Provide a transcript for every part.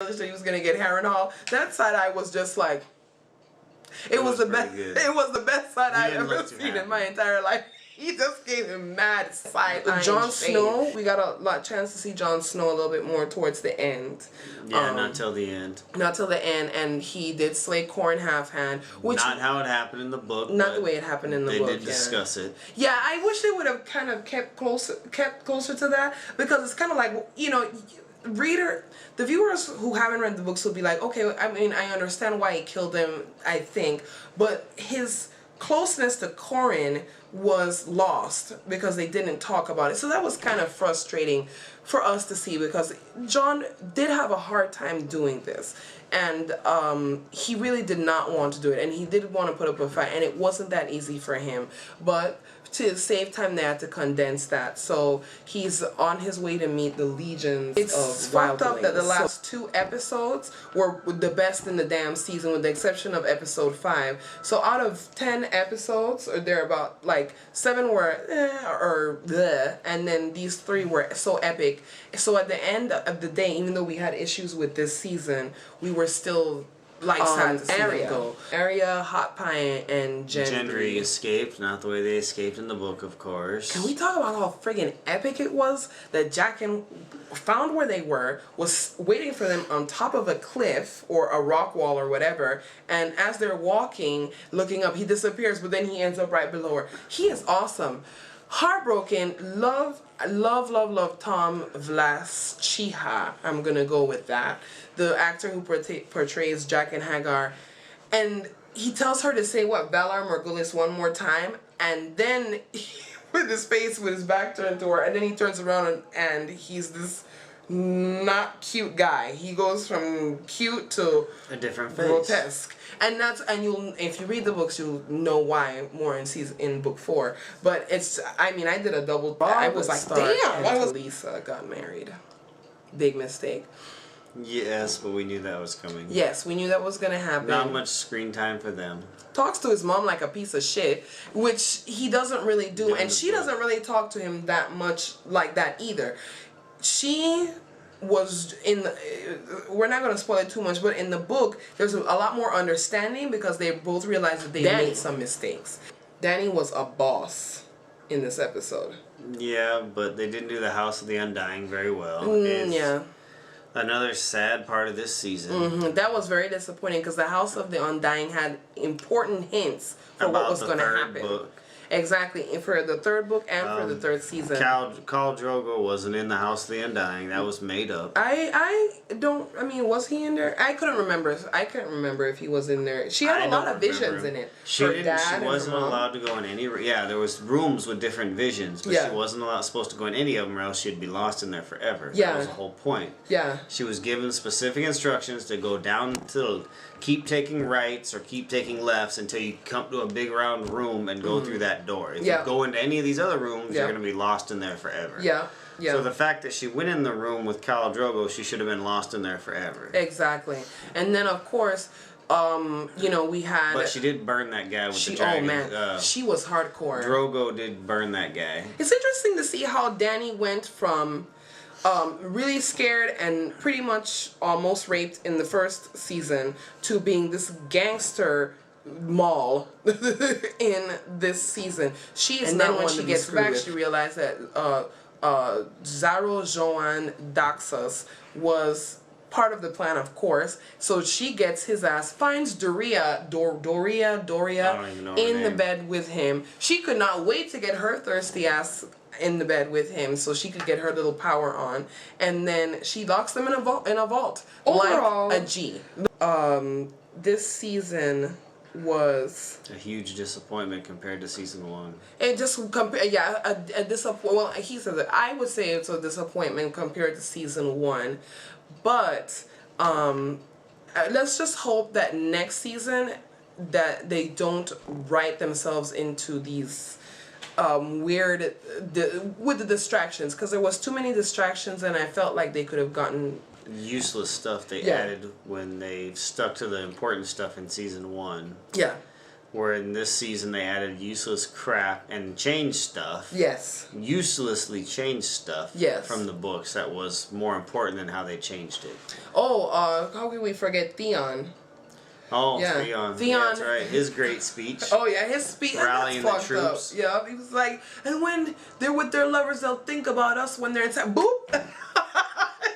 he was gonna get Harrenhal. That side eye was just like, it was the best. It was the best side I've ever seen in my entire life. He just gave him mad side eye. Jon Snow, we got a chance to see Jon Snow a little bit more towards the end. Yeah, not till the end. Not till the end, and he did slay Corrin Halfhand, which not how it happened in the book. Not the way it happened in the book. They did discuss it. Yeah, I wish they would have kind of kept closer to that, because it's kind of like, you know, the viewers who haven't read the books will be like, okay, I mean, I understand why he killed him, I think, but his closeness to Corrin was lost because they didn't talk about it. So that was kind of frustrating for us to see, because Jon did have a hard time doing this, and he really did not want to do it, and he did want to put up a fight, and it wasn't that easy for him, but to save time they had to condense that. So he's on his way to meet the legions of fucked up that the last 2 episodes were the best in the damn season, with the exception of episode 5. So out of 10 episodes, or thereabout, like 7 were or bleh, and then these 3 were so epic. So at the end of the day, even though we had issues with this season, we were still like sad to see them go. Arya, Hot Pie, and Gendry escaped, not the way they escaped in the book, of course. Can we talk about how friggin' epic it was that Jaqen found where they were, was waiting for them on top of a cliff or a rock wall or whatever, and as they're walking, looking up, he disappears, but then he ends up right below her. He is awesome. Heartbroken. Love Tom Vlaschiha. I'm gonna go with that. The actor who portrays Jaqen H'ghar, and he tells her to say what, Valar Morghulis, one more time, and then with his face, with his back turned to her, and then he turns around and he's this not cute guy. He goes from cute to a different face, grotesque, and you'll, if you read the books, you'll know why more in book 4. But it's, I mean, I did a double. I was like, damn, Lisa got married. Big mistake. Yes, but we knew that was coming. Yes, we knew that was gonna happen. Not much screen time for them. Talks to his mom like a piece of shit, which he doesn't really do, and she doesn't really talk to him that much like that either. She was in the, we're not going to spoil it too much, but in the book there's a lot more understanding, because they both realized that they made some mistakes. Dany was a boss in this episode. Yeah, but they didn't do the House of the Undying very well. Yeah. Another sad part of this season. That was very disappointing, because the House of the Undying had important hints for what was going to happen. Book. Exactly, for the 3rd book and for the 3rd season. Khal Drogo wasn't in the House of the Undying. That was made up. I mean, was he in there? I couldn't remember. I couldn't remember if he was in there. She had a lot of visions in it. She wasn't allowed to go in any. Yeah, there was rooms with different visions, but she wasn't supposed to go in any of them, or else she'd be lost in there forever. Yeah, that was the whole point. Yeah, she was given specific instructions to go down to keep taking rights or keep taking lefts until you come to a big round room and go through that door. If you go into any of these other rooms, you're going to be lost in there forever. Yeah. Yeah. So the fact that she went in the room with Khal Drogo, she should have been lost in there forever. Exactly. And then, of course, you know, we had... But she did burn that guy with the dragon. Oh, man. She was hardcore. Drogo did burn that guy. It's interesting to see how Dany went from really scared and pretty much almost raped in the 1st season to being this gangster mall in this season. She is not when she gets back, she realized that Xaro Joan Daxos was part of the plan, of course. So she gets his ass, finds Doria in the bed with him. She could not wait to get her thirsty ass in the bed with him so she could get her little power on, and then she locks them in a vault. Overall, like a G. This season was a huge disappointment compared to season 1. It just a disappointment. Well, he said that. I would say it's a disappointment compared to season 1, but let's just hope that next season that they don't write themselves into these weird with the distractions, because there was too many distractions, and I felt like they could have gotten useless stuff they added when they stuck to the important stuff in season 1. Yeah. Where in this season they added useless crap and changed stuff. Yes. Uselessly changed stuff. Yes. From the books that was more important than how they changed it. Oh, how can we forget Theon? Oh, yeah. Theon. Yeah, that's right. His great speech. Oh yeah, his speech. Rallying the troops. Up. Yeah, he was like, and when they're with their lovers, they'll think about us when they're inside. Boop.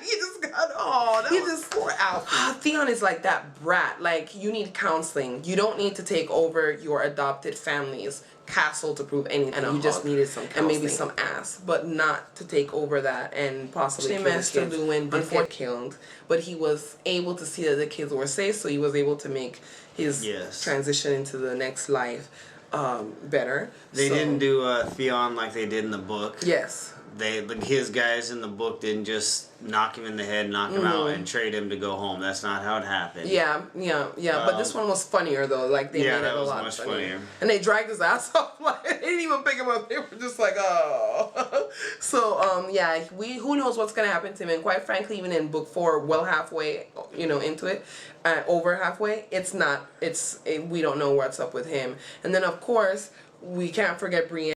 He just got he just poor Alfie. Theon is like that brat. Like, you need counseling. You don't need to take over your adopted family's castle to prove anything. And you just needed some counseling. And maybe some ass, but not to take over that and possibly kill the kids. Before killed, but he was able to see that the kids were safe, so he was able to make his transition into the next life better. They didn't do Theon like they did in the book. Yes. His guys in the book didn't just knock him in the head, knock him out, and trade him to go home. That's not how it happened. Yeah. But this one was funnier though. Like they made it a lot much funnier. And they dragged his ass off. Like they didn't even pick him up. They were just like, oh. So who knows what's gonna happen to him? And quite frankly, even in book 4, well halfway, into it, over halfway, we don't know what's up with him. And then of course we can't forget Brienne.